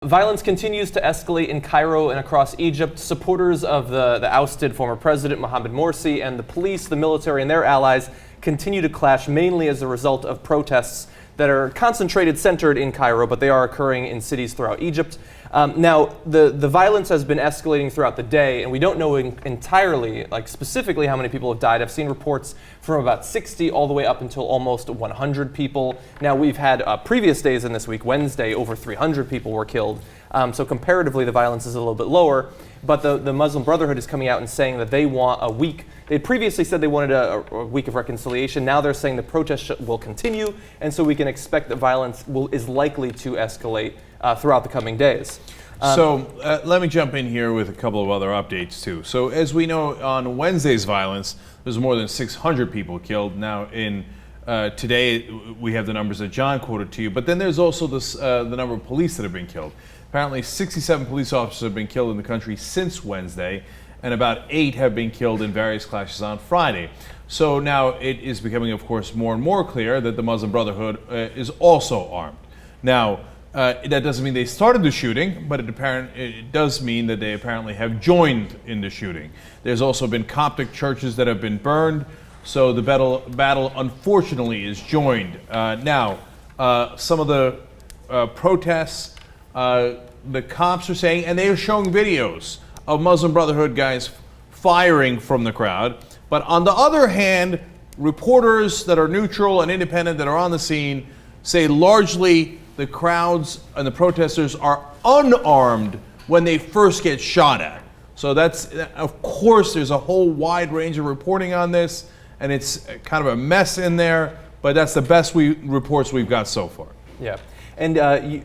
Violence continues to escalate in Cairo and across Egypt. Supporters of the ousted former President Mohammed Morsy and the police, the military, and their allies continue to clash, mainly as a result of protests that are centered in Cairo, but they are occurring in cities throughout Egypt. Now, the violence has been escalating throughout the day, and we don't know entirely, like specifically how many people have died. I've seen reports from about 60 all the way up until almost 100 people. Now, we've had previous days in this week, Wednesday, over 300 people were killed. So comparatively, the violence is a little bit lower. But the Muslim Brotherhood is coming out and saying that they want a week. They previously said they wanted a week of reconciliation. Now they're saying the protests will continue, and so we can expect that violence is likely to escalate throughout the coming days. So let me jump in here with a couple of other updates too. So as we know, on Wednesday's violence, there's more than 600 people killed. Now today we have the numbers that John quoted to you, but then there's also the number of police that have been killed. Apparently 67 police officers have been killed in the country since Wednesday, and about 8 have been killed in various clashes on Friday. So now it is becoming, of course, more and more clear that the Muslim Brotherhood is also armed. Now, that doesn't mean they started the shooting, but it does mean that they apparently have joined in the shooting. There's also been Coptic churches that have been burned, so the battle unfortunately is joined. Now, some of the protests, the cops are saying, and they are showing videos of Muslim Brotherhood guys firing from the crowd. But on the other hand, reporters that are neutral and independent that are on the scene say largely the crowds and the protesters are unarmed when they first get shot at. So that's, of course, there's a whole wide range of reporting on this, and it's kind of a mess in there, but that's the best reports we've got so far. Yeah. And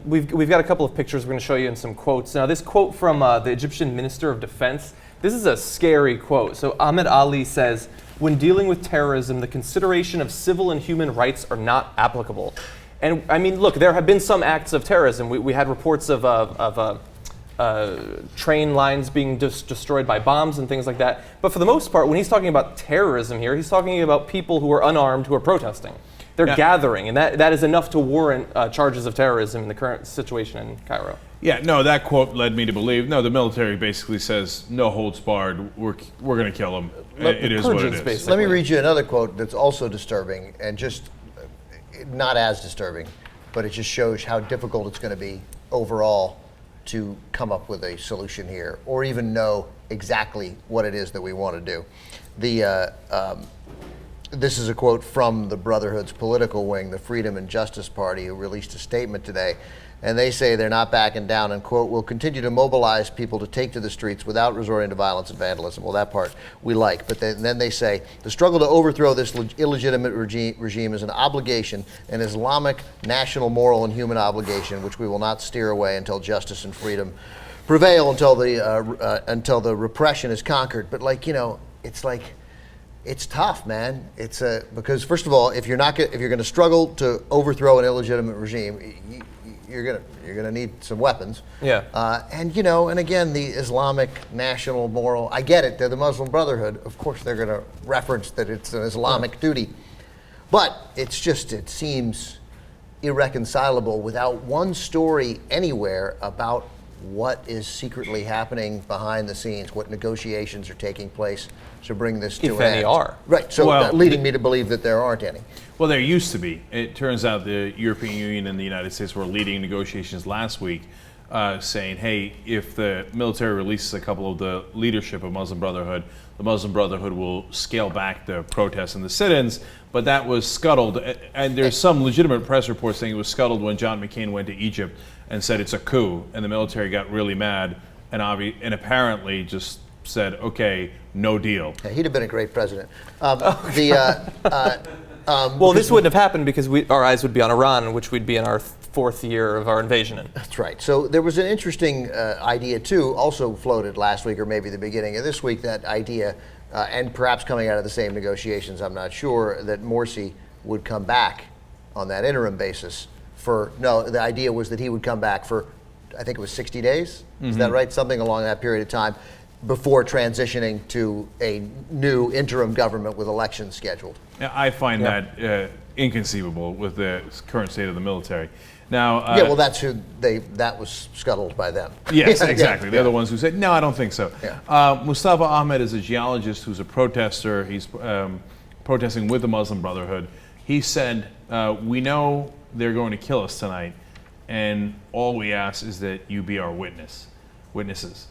we've got a couple of pictures we're going to show you and some quotes. Now, this quote from the Egyptian Minister of Defense, this is a scary quote. So Ahmed Ali says, "When dealing with terrorism, the consideration of civil and human rights are not applicable." And I mean, look, there have been some acts of terrorism. We had reports of train lines being destroyed by bombs and things like that. But for the most part, when he's talking about terrorism here, he's talking about people who are unarmed who are protesting. They're gathering, and that is enough to warrant charges of terrorism in the current situation in Cairo. Yeah, no, that quote led me to believe, no, the military basically says, no holds barred, we're going to kill them. It is what it is. Basically. Let me read you another quote that's also disturbing, and just not as disturbing, but it just shows how difficult it's going to be overall to come up with a solution here, or even know exactly what it is that we want to do. This is a quote from the Brotherhood's political wing, the Freedom and Justice Party, who released a statement today. And they say they're not backing down and, quote, "will continue to mobilize people to take to the streets without resorting to violence and vandalism." Well, that part we like. But then they say, "The struggle to overthrow this illegitimate regime is an obligation, an Islamic, national, moral, and human obligation, which we will not steer away until justice and freedom prevail, until the repression is conquered." But it's tough, man. It's because first of all, if you're going to struggle to overthrow an illegitimate regime, you're gonna need some weapons. Yeah. And again, the Islamic, national, moral. I get it. They're the Muslim Brotherhood. Of course, they're going to reference that it's an Islamic duty, but it seems irreconcilable without one story anywhere about what is secretly happening behind the scenes, what negotiations are taking place to bring this to an end. If any are. Right, so leading me to believe that there aren't any. Well, there used to be. It turns out the European Union and the United States were leading negotiations last week, saying, hey, if the military releases a couple of the leadership of Muslim Brotherhood, the Muslim Brotherhood will scale back the protests and the sit-ins. But that was scuttled, and there's some legitimate press reports saying it was scuttled when John McCain went to Egypt and said it's a coup, and the military got really mad and apparently just said, okay, no deal. Yeah, he'd have been a great president. Well, this wouldn't have happened because our eyes would be on Iran, which we'd be in our fourth year of our invasion in. That's right. So there was an interesting idea, too, also floated last week or maybe the beginning of this week, that idea, and perhaps coming out of the same negotiations, I'm not sure, that Morsi would come back on that interim basis the idea was that he would come back for, I think it was 60 days. Mm-hmm. Is that right? Something along that period of time before transitioning to a new interim government with elections scheduled. I find that inconceivable with the current state of the military. Now, Yeah, well, that's who that was scuttled by them. yes, Yeah, exactly. yeah. They're the ones who said, no, I don't think so. Yeah. Mustafa Ahmed is a geologist who's a protester. He's protesting with the Muslim Brotherhood. He said, we know they're going to kill us tonight, and all we ask is that you be our witnesses.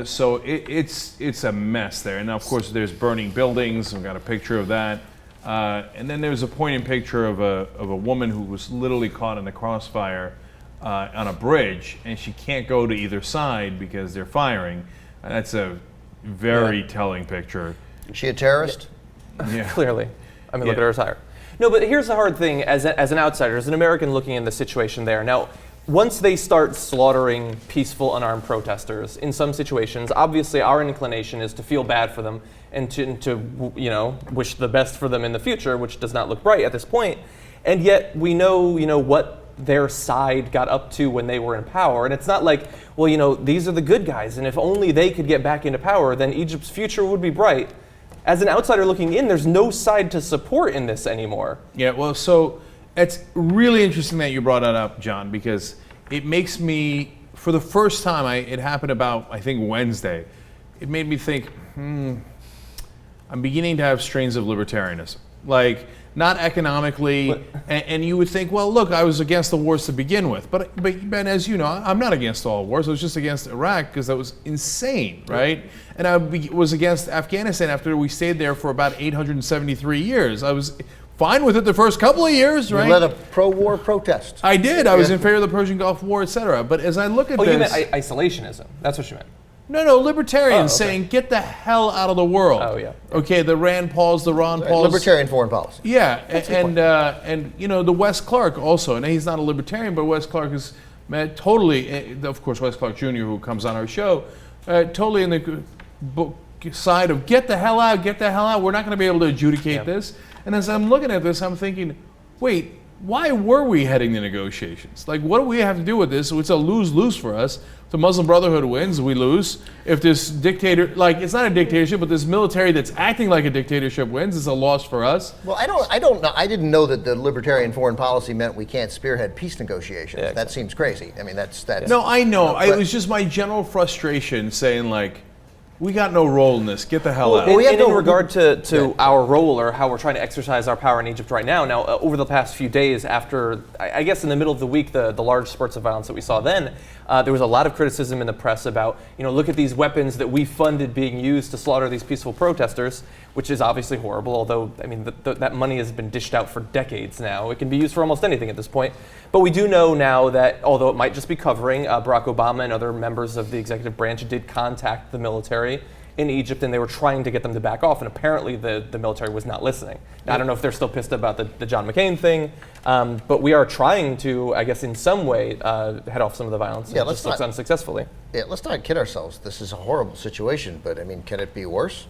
So it's a mess there. And now, of course, there's burning buildings. We've got a picture of that. And then there's a poignant picture of a woman who was literally caught in the crossfire on a bridge, and she can't go to either side because they're firing. That's a very telling picture. Is she a terrorist? Yeah. Clearly. I mean, look at her attire. No, but here's the hard thing as an outsider, as an American looking in the situation there. Now, once they start slaughtering peaceful, unarmed protesters, in some situations, obviously our inclination is to feel bad for them and to wish the best for them in the future, which does not look bright at this point. And yet we know, what their side got up to when they were in power. And it's not like, well, these are the good guys, and if only they could get back into power, then Egypt's future would be bright. As an outsider looking in, there's no side to support in this anymore. Yeah, well, so it's really interesting that you brought that up, John, because it makes me, for the first time, it happened about, I think, Wednesday, it made me think, I'm beginning to have strains of libertarianism. Like, not economically, and you would think, well, look, I was against the wars to begin with. But Ben, as you know, I'm not against all wars. I was just against Iraq because that was insane, right? And I was against Afghanistan after we stayed there for about 873 years. I was fine with it the first couple of years, right? You led a pro-war protest. I did. I was in favor of the Persian Gulf War, etc. But as I look at this... Oh, you meant isolationism. That's what you meant. No, libertarians saying, get the hell out of the world. Oh, yeah. Okay, the Rand Pauls, the Ron Pauls. Libertarian foreign policy. Yeah, and the Wes Clark also, and he's not a libertarian, but Wes Clark is totally, of course, Wes Clark Jr., who comes on our show, totally in the side of get the hell out, we're not going to be able to adjudicate this. And as I'm looking at this, I'm thinking, wait, why were we heading to negotiations? Like, what do we have to do with this? It's a lose-lose for us. If the Muslim Brotherhood wins, we lose. If this dictator, like, it's not a dictatorship, but this military that's acting like a dictatorship wins, it's a loss for us. Well, I don't know. I didn't know that the libertarian foreign policy meant we can't spearhead peace negotiations. Yeah, that seems crazy. I mean, that's. No, I know. It was just my general frustration saying, like, we got no role in this. Get the hell out. In regard to our role or how we're trying to exercise our power in Egypt right now, over the past few days after, I guess in the middle of the week, the large spurts of violence that we saw then, there was a lot of criticism in the press about, look at these weapons that we funded being used to slaughter these peaceful protesters, which is obviously horrible, although, I mean, that money has been dished out for decades now. It can be used for almost anything at this point. But we do know now that, although it might just be covering, Barack Obama and other members of the executive branch did contact the military in Egypt, and they were trying to get them to back off, and apparently the military was not listening. Now, I don't know if they're still pissed about the John McCain thing, but we are trying to, I guess, in some way, head off some of the violence. Yeah, it just looks unsuccessfully. Yeah, let's not kid ourselves. This is a horrible situation, but I mean, can it be worse?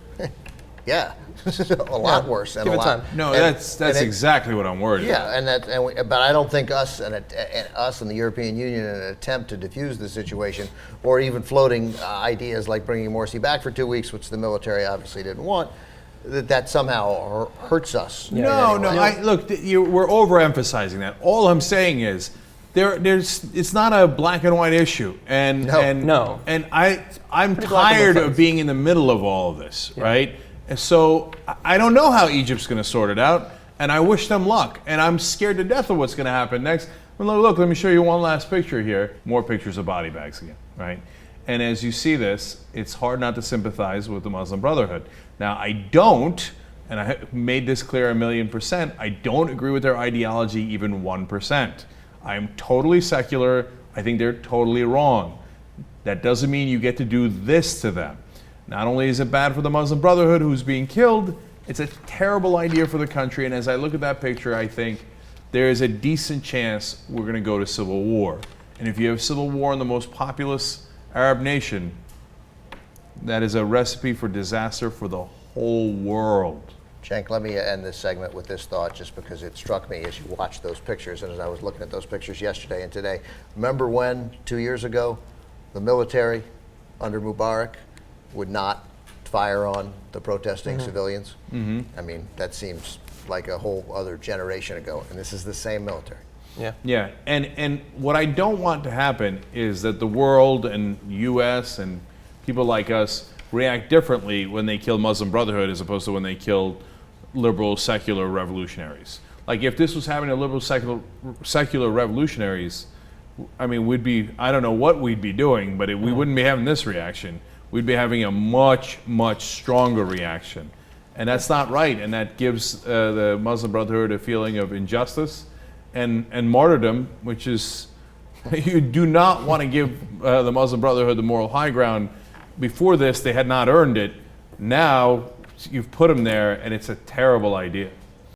Yeah, a lot worse. And give it time. No, that's exactly what I'm worried about. Yeah, but I don't think us and the European Union, in an attempt to defuse the situation, or even floating ideas like bringing Morsi back for 2 weeks, which the military obviously didn't want, that somehow hurts us. No. Look, we're overemphasizing that. All I'm saying is, it's not a black and white issue, and I'm tired of being in the middle of all of this, right? And so I don't know how Egypt's going to sort it out, and I wish them luck. And I'm scared to death of what's going to happen next. Well, look, let me show you one last picture here. More pictures of body bags again, right? And as you see this, it's hard not to sympathize with the Muslim Brotherhood. Now, I don't, and I made this clear 1,000,000%, I don't agree with their ideology even 1%. I'm totally secular. I think they're totally wrong. That doesn't mean you get to do this to them. Not only is it bad for the Muslim Brotherhood who's being killed, it's a terrible idea for the country. And as I look at that picture, I think there is a decent chance we're going to go to civil war. And if you have civil war in the most populous Arab nation, that is a recipe for disaster for the whole world. Cenk, let me end this segment with this thought, just because it struck me as you watched those pictures and as I was looking at those pictures yesterday and today. Remember when, 2 years ago, the military under Mubarak would not fire on the protesting civilians? I mean, that seems like a whole other generation ago, and this is the same military. Yeah. Yeah, and what I don't want to happen is that the world and U.S. and people like us react differently when they kill Muslim Brotherhood as opposed to when they killed liberal secular revolutionaries. Like if this was happening to liberal secular revolutionaries, I mean, I don't know what we'd be doing, but we wouldn't be having this reaction. We'd be having a much, much stronger reaction. And that's not right, and that gives the Muslim Brotherhood a feeling of injustice and martyrdom, which is, you do not want to give the Muslim Brotherhood the moral high ground. Before this, they had not earned it. Now, you've put them there, and it's a terrible idea.